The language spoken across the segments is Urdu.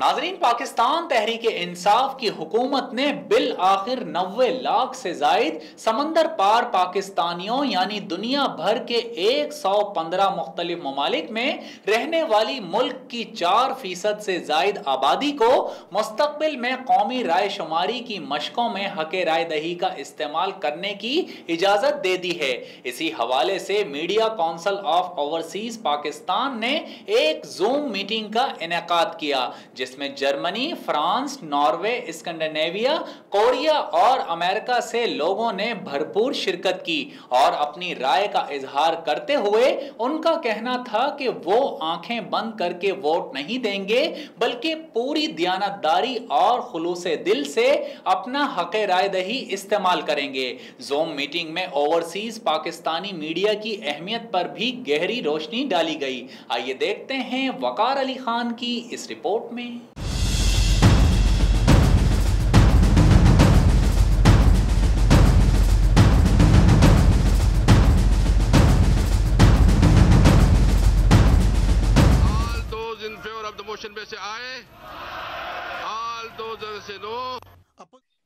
ناظرین، پاکستان تحریک انصاف کی حکومت نے بالآخر 90 لاکھ سے زائد سمندر پار پاکستانیوں یعنی دنیا بھر کے 115 مختلف ممالک میں رہنے والی ملک کی 4% سے زائد آبادی کو مستقبل میں قومی رائے شماری کی مشقوں میں حق رائے دہی کا استعمال کرنے کی اجازت دے دی ہے۔ اسی حوالے سے media council of overseas Pakistan نے ایک زوم میٹنگ کا انعقاد کیا جس میں Germany, France, Norway, Scandinavia, Korea اور امریکہ سے لوگوں نے بھرپور شرکت کی اور اپنی رائے کا اظہار کرتے ہوئے ان کا کہنا تھا کہ وہ آنکھیں بند کر کے ووٹ نہیں دیں گے بلکہ پوری دیانتداری اور خلوص دل سے اپنا حق رائے دہی استعمال کریں گے۔ زوم میٹنگ میں اوورسیز پاکستانی میڈیا کی اہمیت پر بھی گہری روشنی ڈالی گئی۔ آئیے دیکھتے ہیں وقار علی خان کی اس رپورٹ میں۔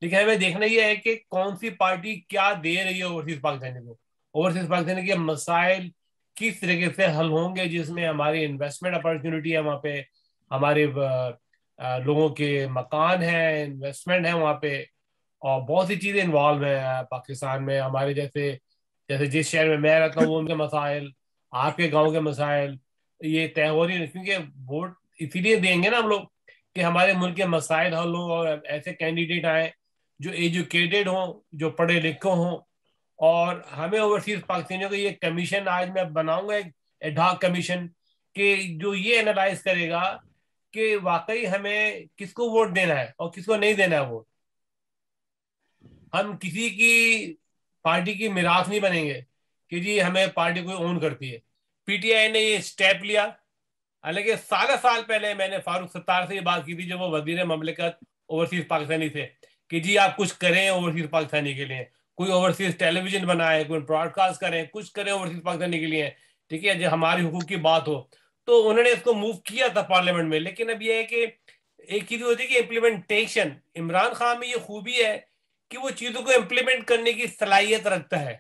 لیکن ہمیں دیکھنا یہ ہے کہ کون سی پارٹی کیا دے رہی ہے اوورسیز پاکستانی کو، اوورسیز پاکستانی کے مسائل کس طریقے سے حل ہوں گے، جس میں ہماری انویسٹمنٹ اپارچونیٹی ہے، وہاں پہ ہمارے لوگوں کے مکان ہیں، انویسٹمنٹ ہے وہاں پہ، اور بہت سی چیزیں انوالو ہیں پاکستان میں۔ ہمارے جیسے جس شہر میں میں رہتا ہوں ان کے مسائل، آپ کے گاؤں کے مسائل، یہ طے ہو رہی ہے، کیونکہ ووٹ اسی لیے دیں گے نا ہم لوگ کہ ہمارے ملک کے مسائل حل ہوں اور ایسے کینڈیڈیٹ آئیں جو ایجوکیٹڈ ہوں، جو پڑھے لکھے ہوں۔ اور ہمیں اوورسیز پاکستانیوں کا یہ کمیشن آج میں بناؤں گا، ایک ایڈہاک کمیشن، کہ جو یہ انالائز کرے گا کہ واقعی ہمیں کس کو ووٹ دینا ہے اور کس کو نہیں دینا ہے ووٹ۔ ہم کسی کی پارٹی کی میراث نہیں بنیں گے کہ جی ہمیں پارٹی کوئی اون کرتی ہے۔ پی ٹی آئی نے یہ سٹیپ لیا، حالانکہ سال پہلے میں نے فاروق ستار سے یہ بات کی تھی جب وہ وزیر مملکت اوورسیز پاکستانی تھے کہ جی آپ کچھ کریں اوورسیز پاکستانی کے لیے، کوئی اوورسیز ٹیلی ویژن بنائے، کوئی براڈ کاسٹ کریں، کچھ کریں اوورسیز پاکستانی کے لیے، ٹھیک ہے، جو ہماری حقوق کی بات ہو۔ تو انہوں نے اس کو موو کیا تھا پارلیمنٹ میں، لیکن اب یہ ہے کہ ایک چیز ہوتی ہے کہ امپلیمنٹیشن۔ عمران خان میں یہ خوبی ہے کہ وہ چیزوں کو امپلیمنٹ کرنے کی صلاحیت رکھتا ہے،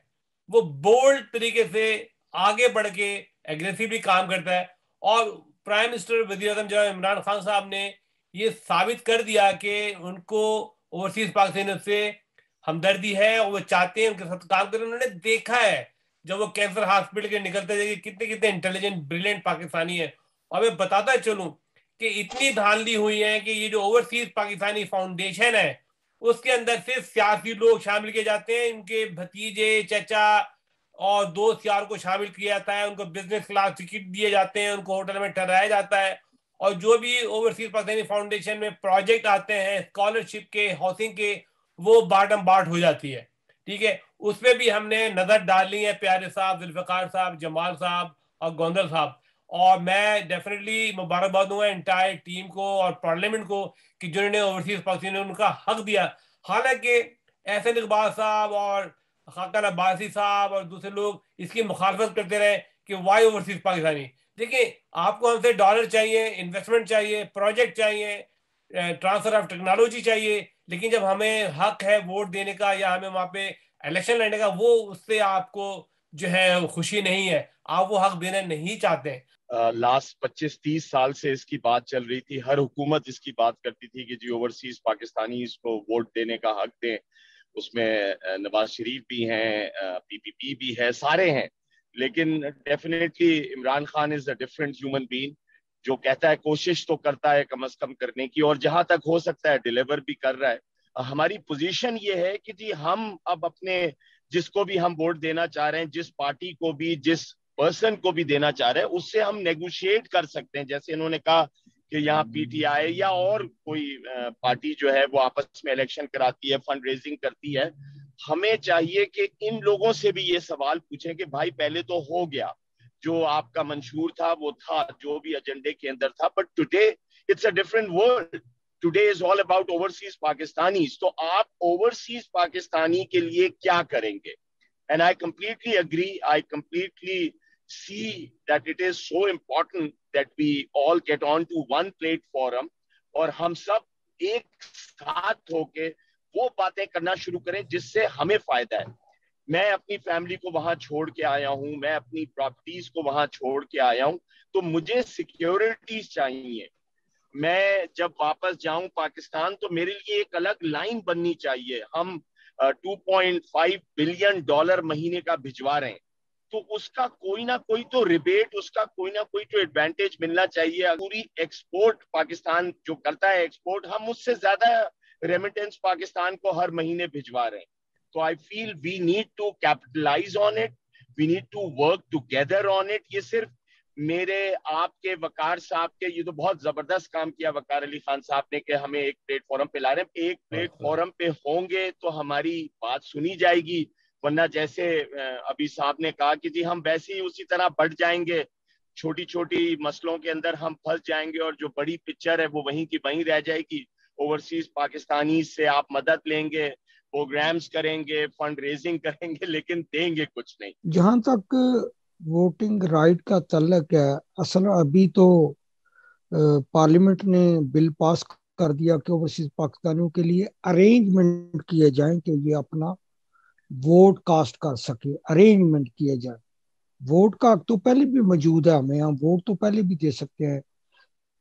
وہ بولڈ طریقے سے آگے بڑھ کے ایگریسولی کام کرتا ہے۔ اور پرائم منسٹر وزیر اعظم جناب عمران خان صاحب نے یہ ثابت کر دیا کہ ان کو اوورسیز پاکستانیوں سے ہمدردی ہے اور وہ چاہتے ہیں ان کے ساتھ کام کریں۔ انہوں نے دیکھا ہے جب وہ کینسر ہاسپٹل کے نکلتے تھے کہ کتنے انٹیلیجنٹ بریلینٹ پاکستانی ہیں۔ اور میں بتاتا چلوں کہ اتنی دھاندلی ہوئی ہے کہ یہ جو اوورسیز پاکستانی فاؤنڈیشن ہے اس کے اندر سے سیاسی لوگ شامل کیے جاتے ہیں، ان کے بھتیجے، چچا اور دوست یار کو شامل کیا جاتا ہے، ان کو بزنس کلاس ٹکٹ دیے جاتے ہیں، ان کو ہوٹل میں ٹھہرایا جاتا ہے، اور جو بھی اوورسیز پاکستانی فاؤنڈیشن میں پروجیکٹ آتے ہیں اسکالرشپ کے، ہاؤسنگ کے، وہ باٹم بارٹ ہو جاتی ہے، ٹھیک ہے۔ اس پہ بھی ہم نے نظر ڈالی ہے، پیارے صاحب، ذوالفقار صاحب، جمال صاحب اور گوندل صاحب، اور میں ڈیفینیٹلی مبارکباد دوں گا انٹائر ٹیم کو اور پارلیمنٹ کو کہ جنہوں نے اوورسیز پاکستانی ان کا حق دیا۔ حالانکہ احسن اقبال صاحب اور خاقان عباسی صاحب اور دوسرے لوگ اس کی مخالفت کرتے رہے کہ وائی اوورسیز پاکستانی۔ دیکھیں، آپ کو ہم سے ڈالر چاہیے، انویسٹمنٹ چاہیے، پروجیکٹ چاہیے، ٹرانسفر آف ٹیکنالوجی چاہیے، لیکن جب ہمیں حق ہے ووٹ دینے کا یا ہمیں وہاں پہ الیکشن لڑنے کا، وہ اس سے آپ کو جو ہے خوشی نہیں ہے، آپ وہ حق دینا نہیں چاہتے۔ لاسٹ 25-30 سال سے اس کی بات چل رہی تھی، ہر حکومت اس کی بات کرتی تھی کہ جی اوورسیز پاکستانی اس کو ووٹ دینے کا حق دیں۔ اس میں نواز شریف بھی ہیں، پی پی پی بھی ہے، سارے ہیں، لیکن definitely Imran Khan is a different human being, جو کہتا ہے کوشش تو کرتا ہے کم از کم کرنے کی، اور جہاں تک ہو سکتا ہے ڈیلیور بھی کر رہا ہے۔ ہماری پوزیشن یہ ہے کہ جی ہم اب اپنے جس کو بھی ہم ووٹ دینا چاہ رہے ہیں، جس پارٹی کو بھی، جس پرسن کو بھی دینا چاہ رہے ہیں، اس سے ہم نیگوشیٹ کر سکتے ہیں۔ جیسے انہوں نے کہا کہ یہاں پی ٹی آئی یا اور کوئی پارٹی جو ہے وہ آپس میں الیکشن کراتی ہے، فنڈ ریزنگ کرتی ہے، ہمیں چاہیے کہ ان لوگوں سے بھی یہ سوال پوچھیں کہ بھائی پہلے تو ہو گیا، جو آپ کا منشور تھا وہ تھا، جو بھی ایجنڈے کے اندر تھا، but today it's a different world, today is all about overseas Pakistanis. تو آپ اوورسیز پاکستانی کے لیے کیا کریں گے؟ And I completely agree, I completely see that it is so important that we all get on to one platform اور ہم سب ایک ساتھ ہو کے وہ باتیں کرنا شروع کریں جس سے ہمیں فائدہ ہے. میں اپنی فیملی کو وہاں چھوڑ کے آیا ہوں, میں اپنی پراپرٹیز کو وہاں چھوڑ کے آیا ہوں, تو مجھے سیکیورٹیز چاہیے. میں جب واپس جاؤں پاکستان تو میرے لیے ایک الگ لائن بننی چاہیے. ہم $2.5 بلین مہینے کا بھجوا رہے ہیں, تو اس کا کوئی نہ کوئی تو ریبیٹ, اس کا کوئی نہ کوئی تو ایڈوانٹیج ملنا چاہیے. پوری ایکسپورٹ پاکستان جو کرتا ہے ایکسپورٹ, ہم اس سے زیادہ ریمیٹنس پاکستان کو ہر مہینے بھجوا رہے ہیں. تو I feel we need to capitalize on it, we need to work together on it. یہ صرف میرے آپ کے وقار صاحب کے, یہ تو بہت زبردست کام کیا وقار علی خان صاحب نے کہ ہمیں ایک پلیٹ فارم پہ لا رہے ہیں. ایک پلیٹ فارم پہ ہوں گے تو ہماری بات سنی جائے گی, ورنہ جیسے ابھی صاحب نے کہا کہ جی ہم ویسے ہی اسی طرح بڑھ جائیں گے, چھوٹی چھوٹی مسئلوں کے اندر ہم پھنس جائیں گے, اور جو بڑی پکچر ہے وہ وہیں کی وہیں رہ جائے گی. اوورسیز پاکستانی سے آپ مدد لیں گے, پروگرامز کریں گے, فنڈ ریزنگ کریں گے, لیکن دیں گے کچھ نہیں. جہاں تک ووٹنگ رائٹ کا تعلق ہے, اصل ابھی تو پارلیمنٹ نے بل پاس کر دیا کہ اوورسیز پاکستانیوں کے لیے ارینجمنٹ کیے جائیں کہ یہ اپنا ووٹ کاسٹ کر سکے. ارینجمنٹ کیے جائیں. ووٹ کا حق تو پہلے بھی موجود ہے, ہمیں ہم ووٹ تو پہلے بھی دے سکتے ہیں,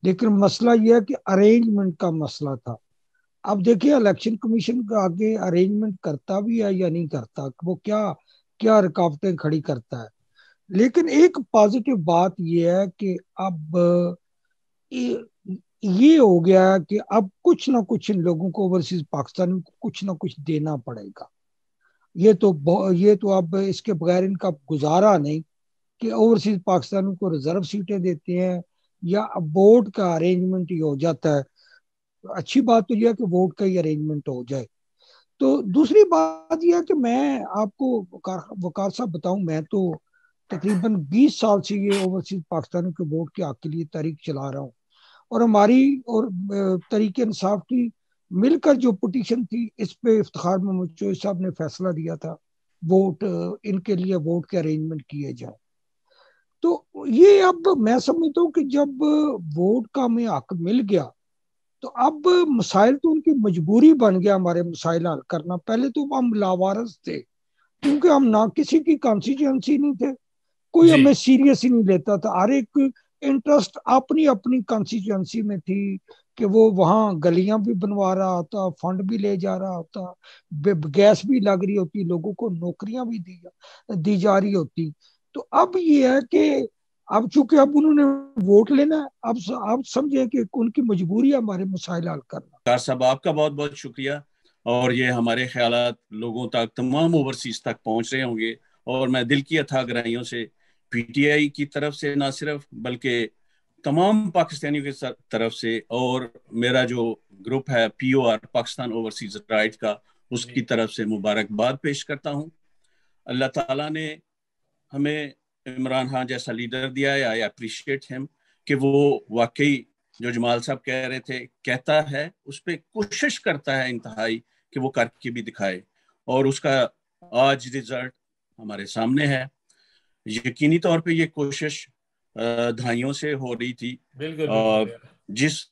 لیکن مسئلہ یہ ہے کہ ارینجمنٹ کا مسئلہ تھا. اب دیکھیں الیکشن کمیشن کا آگے ارینجمنٹ کرتا بھی ہے یا نہیں کرتا, وہ کیا رکاوٹیں کھڑی کرتا ہے. لیکن ایک پازیٹیو بات یہ ہے کہ اب یہ ہو گیا کہ اب کچھ نہ کچھ ان لوگوں کو اوورسیز پاکستان کو کچھ نہ کچھ دینا پڑے گا. یہ تو اب اس کے بغیر ان کا گزارا نہیں کہ اوورسیز پاکستانیوں کو ریزرو سیٹیں دیتے ہیں یا ووٹ کا ارینجمنٹ ہی ہو جاتا ہے. اچھی بات تو یہ ہے کہ ووٹ کا ہی ارینجمنٹ ہو جائے. تو دوسری بات یہ ہے کہ میں آپ کو وقار صاحب بتاؤں, میں تو تقریباً 20 سال سے یہ اوورسیز پاکستانیوں کے ووٹ کے حق کے لیے تحریک چلا رہا ہوں, اور ہماری اور تحریک انصاف کی مل کر جو پٹیشن تھی اس پہ افتخار محمد چوہے صاحب نے فیصلہ دیا تھا ووٹ ان کے لیے ووٹ کے ارینجمنٹ کیے جائیں. تو یہ اب میں سمجھتا ہوں کہ جب ووٹ کا ہمیں حق مل گیا تو اب مسائل تو ان کی مجبوری بن گیا ہمارے مسائل حل کرنا. پہلے تو ہم لاوارث تھے کیونکہ ہم نہ کسی کی کانسٹیچوئنسی نہیں تھے, کوئی ہمیں سیریس ہی نہیں لیتا تھا. ہر ایک انٹرسٹ اپنی اپنی کانسٹیچوئنسی میں تھی کہ وہ وہاں گلیاں بھی بنوا رہا ہوتا, فنڈ بھی لے جا رہا ہوتا, گیس بھی لگ رہی ہوتی, لوگوں کو نوکریاں بھی دی جا رہی ہوتی. تو اب یہ ہے کہ اب چونکہ اب انہوں نے ووٹ لینا ہے, اب آپ سمجھیں کہ ان کی مجبوری ہے ہمارے مسائل حل کرنا. ڈاکٹر صاحب آپ کا بہت بہت شکریہ, اور یہ ہمارے خیالات لوگوں تک تمام اوورسیز تک پہنچ رہے ہوں گے, اور میں دل کی اتھا گرائیوں سے پی ٹی آئی کی طرف سے نہ صرف بلکہ تمام پاکستانیوں کی طرف سے, اور میرا جو گروپ ہے POR پاکستان اوورسیز رائٹ کا, اس کی طرف سے مبارکباد پیش کرتا ہوں. اللہ تعالیٰ نے ہمیں عمران خان جیسا لیڈر دیا ہے, آئی اپریشیٹ ہم, کہ وہ واقعی جو جمال صاحب کہہ رہے تھے کہتا ہے, اس پہ کوشش کرتا ہے انتہائی کہ وہ کر کے بھی دکھائے, اور اس کا آج رزلٹ ہمارے سامنے ہے. یقینی طور پہ یہ کوشش دہائیوں سے ہو رہی تھی,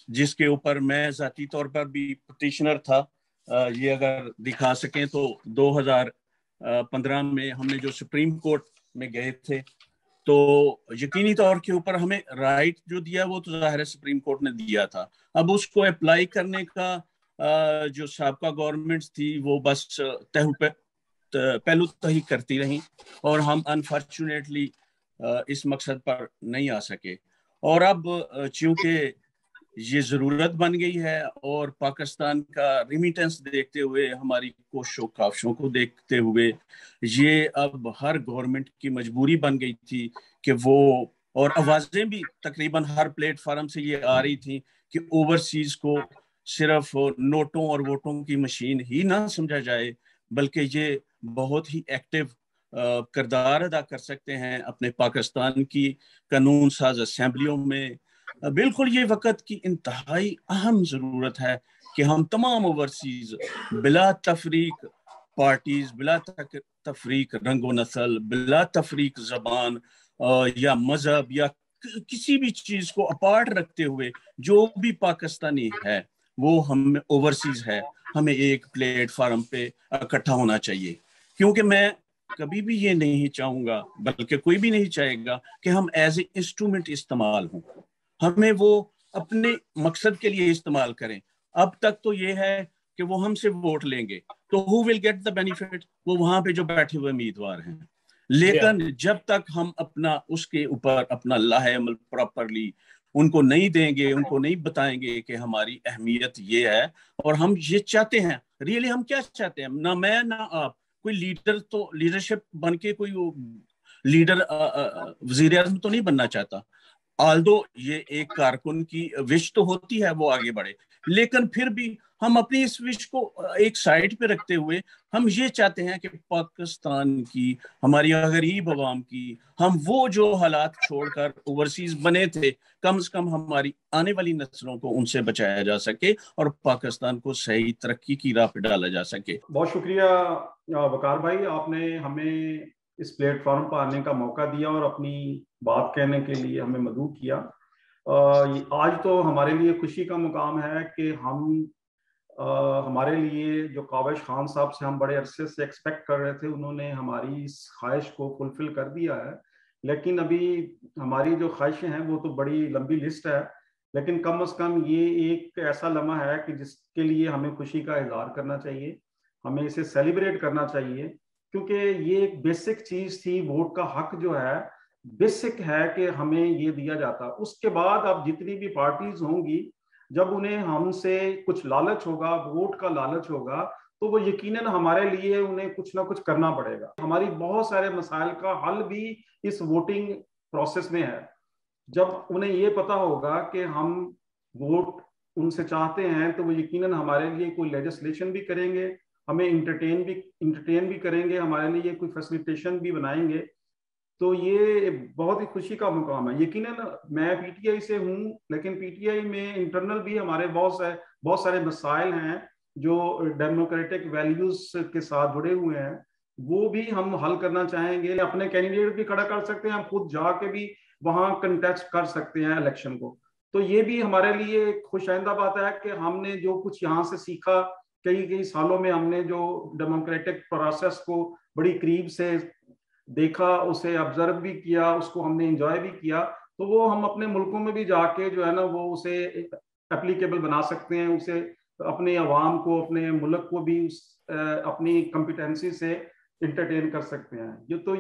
جس کے اوپر میں ذاتی طور پر بھی پٹیشنر تھا. یہ اگر دکھا سکیں تو 2015 میں ہم نے جو سپریم کورٹ میں گئے تھے, تو یقینی طور کے اوپر ہمیں رائٹ جو دیا وہ تو ظاہر ہے سپریم کورٹ نے دیا تھا. اب اس کو اپلائی کرنے کا جو سابقہ گورنمنٹس تھی وہ بس پہلو تہی کرتی رہیں, اور ہم انفارچونیٹلی اس مقصد پر نہیں آ سکے. اور اب چونکہ یہ ضرورت بن گئی ہے, اور پاکستان کا ریمیٹنس دیکھتے ہوئے, ہماری کوششوں کاوشوں کو دیکھتے ہوئے, یہ اب ہر گورنمنٹ کی مجبوری بن گئی تھی کہ وہ, اور آوازیں بھی تقریباً ہر پلیٹ فارم سے یہ آ رہی تھیں کہ اوورسیز کو صرف نوٹوں اور ووٹوں کی مشین ہی نہ سمجھا جائے, بلکہ یہ بہت ہی ایکٹیو کردار ادا کر سکتے ہیں اپنے پاکستان کی قانون ساز اسمبلیوں میں. بالکل یہ وقت کی انتہائی اہم ضرورت ہے کہ ہم تمام اوورسیز بلا تفریق پارٹیز, بلا تفریق رنگ و نسل, بلا تفریق زبان یا مذہب یا کسی بھی چیز کو اپارٹ رکھتے ہوئے جو بھی پاکستانی ہے وہ ہم اوورسیز ہے، ہمیں ایک پلیٹ فارم پہ اکٹھا ہونا چاہیے، کیونکہ میں کبھی بھی یہ نہیں چاہوں گا، بلکہ کوئی بھی نہیں چاہے گا کہ ہم ایز اے انسٹرومنٹ استعمال ہوں، ہمیں وہ اپنے مقصد کے لیے استعمال کریں۔ اب تک تو یہ ہے کہ وہ ہم سے ووٹ لیں گے تو who will get the benefit؟ وہ وہاں پہ جو بیٹھے ہوئے امیدوار ہیں، لیکن جب تک ہم اپنا اس کے اوپر اپنا لاہ عمل پراپرلی ان کو نہیں دیں گے، ان کو نہیں بتائیں گے کہ ہماری اہمیت یہ ہے اور ہم یہ چاہتے ہیں، ریئلی ہم کیا چاہتے ہیں، نہ میں نہ آپ، کوئی لیڈر تو لیڈرشپ بن کے کوئی لیڈر وزیر اعظم تو نہیں بننا چاہتا، آلدو یہ ایک کارکن کی وش تو ہوتی ہے وہ آگے بڑھے، لیکن پھر بھی ہم اپنی اس وش کو ایک سائڈ پہ رکھتے ہوئے ہم یہ چاہتے ہیں کہ پاکستان کی، ہماری غریب عوام کی، ہم وہ جو حالات چھوڑ کر اوورسیز بنے تھے کم سے کم ہماری آنے والی نسلوں کو ان سے بچایا جا سکے اور پاکستان کو صحیح ترقی کی راہ پہ ڈالا جا سکے۔ بہت شکریہ وقار بھائی، آپ نے ہمیں اس پلیٹ فارم پر آنے کا موقع دیا اور اپنی بات کہنے کے لیے ہمیں مدعو کیا۔ آج تو ہمارے لیے خوشی کا مقام ہے کہ ہمارے لیے جو کاوش خان صاحب سے ہم بڑے عرصے سے ایکسپیکٹ کر رہے تھے، انہوں نے ہماری اس خواہش کو فلفل کر دیا ہے، لیکن ابھی ہماری جو خواہشیں ہیں وہ تو بڑی لمبی لسٹ ہے، لیکن کم از کم یہ ایک ایسا لمحہ ہے کہ جس کے لیے ہمیں خوشی کا اظہار کرنا چاہیے، ہمیں اسے سیلیبریٹ کرنا چاہیے، کیونکہ یہ ایک بیسک چیز تھی، ووٹ کا حق جو ہے بیسک ہے کہ ہمیں یہ دیا جاتا۔ اس کے بعد اب جتنی بھی پارٹیز ہوں گی، جب انہیں ہم سے کچھ لالچ ہوگا، ووٹ کا لالچ ہوگا، تو وہ یقیناً ہمارے لیے انہیں کچھ نہ کچھ کرنا پڑے گا۔ ہماری بہت سارے مسائل کا حل بھی اس ووٹنگ پروسیس میں ہے۔ جب انہیں یہ پتا ہوگا کہ ہم ووٹ ان سے چاہتے ہیں تو وہ یقیناً ہمارے لیے کوئی لیجسلیشن بھی کریں گے، ہمیں انٹرٹین بھی کریں گے، ہمارے لیے کوئی فیسلیٹیشن بھی بنائیں گے۔ تو یہ بہت ہی خوشی کا مقام ہے۔ یقیناً میں پی ٹی آئی سے ہوں، لیکن پی ٹی آئی میں انٹرنل بھی ہمارے بہت سارے مسائل ہیں جو ڈیموکریٹک ویلیوز کے ساتھ جڑے ہوئے ہیں، وہ بھی ہم حل کرنا چاہیں گے۔ اپنے کینڈیڈیٹ بھی کھڑا کر سکتے ہیں، ہم خود جا کے بھی وہاں کنٹیسٹ کر سکتے ہیں الیکشن کو۔ تو یہ بھی ہمارے لیے ایک خوش آئندہ بات ہے کہ ہم نے جو کچھ یہاں سے سیکھا، کئی سالوں میں ہم نے جو ڈیموکریٹک پروسیس کو بڑی قریب سے دیکھا، اسے آبزرو بھی کیا، اس کو ہم نے انجوائے بھی کیا، تو وہ ہم اپنے ملکوں میں بھی جا کے جو ہے نا وہ اسے اپلیکیبل بنا سکتے ہیں، اسے اپنے عوام کو، اپنے ملک کو بھی اپنی کمپیٹنسی سے انٹرٹین کر سکتے ہیں۔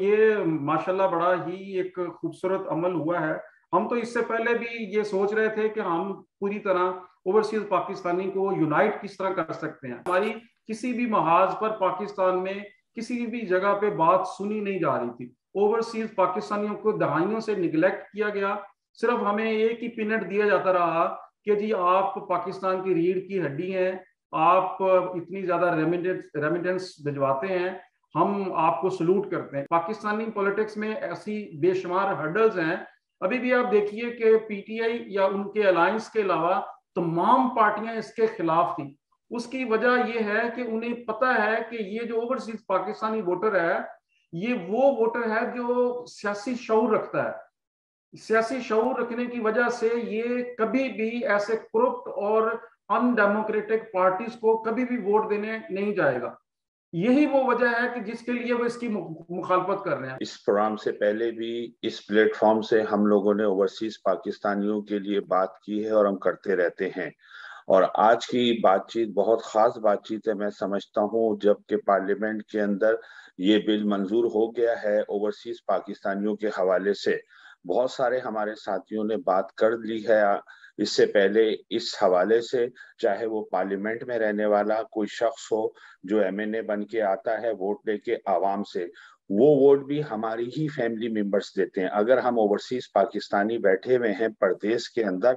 یہ ماشاءاللہ بڑا ہی ایک خوبصورت عمل ہوا ہے۔ ہم تو اس سے پہلے بھی یہ سوچ رہے تھے کہ ہم پوری طرح اوورسیز پاکستانی کو یونائٹ کس طرح کر سکتے ہیں۔ ہماری کسی بھی محاذ پر پاکستان میں کسی بھی جگہ پہ بات سنی نہیں جا رہی تھی۔ اوورسیز پاکستانیوں کو دہائیوں سے نگلیکٹ کیا گیا، صرف ہمیں ایک ہی پینٹ دیا جاتا رہا کہ جی آپ پاکستان کی ریڑھ کی ہڈی ہیں، آپ اتنی زیادہ ریمیٹنس بھجواتے ہیں، ہم آپ کو سلوٹ کرتے ہیں۔ پاکستانی پولیٹکس میں ایسی بے شمار ہرڈلز ہیں۔ ابھی بھی آپ دیکھیے کہ پی ٹی آئی یا ان کے الائنس کے علاوہ تمام پارٹیاں اس کے خلاف تھیں۔ اس کی وجہ یہ ہے کہ انہیں پتہ ہے کہ یہ جو اوورسیز پاکستانی ووٹر ہے، یہ وہ ووٹر ہے جو سیاسی شعور رکھتا ہے۔ سیاسی شعور رکھنے کی وجہ سے یہ کبھی بھی ایسے کرپٹ اور ان ڈیموکریٹک پارٹیز کو کبھی بھی ووٹ دینے نہیں جائے گا۔ یہی وہ وجہ ہے کہ جس کے لیے وہ اس کی مخالفت کر رہے ہیں۔ اس پروگرام سے پہلے بھی اس پلیٹ فارم سے ہم لوگوں نے اوورسیز پاکستانیوں کے لیے بات کی ہے اور ہم کرتے رہتے ہیں، اور آج کی بات چیت بہت خاص بات چیت ہے۔ میں سمجھتا ہوں جب کہ پارلیمنٹ کے اندر یہ بل منظور ہو گیا ہے اوورسیز پاکستانیوں کے حوالے سے، بہت سارے ہمارے ساتھیوں نے بات کر لی ہے اس سے پہلے اس حوالے سے، چاہے وہ پارلیمنٹ میں رہنے والا کوئی شخص ہو جو ایم این اے بن کے آتا ہے ووٹ لے کے عوام سے، وہ ووٹ بھی ہماری ہی فیملی ممبرز دیتے ہیں۔ اگر ہم اوورسیز پاکستانی بیٹھے ہوئے ہیں پردیس کے اندر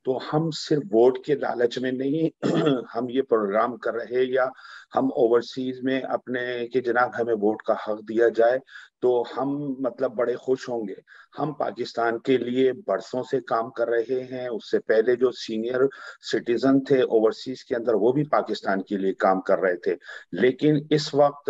تو ہم صرف ووٹ کے لالچ میں نہیں ہم یہ پروگرام کر رہے یا ہم اوورسیز میں اپنے کہ جناب ہمیں ووٹ کا حق دیا جائے تو ہم مطلب بڑے خوش ہوں گے۔ ہم پاکستان کے لیے برسوں سے کام کر رہے ہیں، اس سے پہلے جو سینئر سٹیزن تھے اوورسیز کے اندر وہ بھی پاکستان کے لیے کام کر رہے تھے، لیکن اس وقت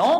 9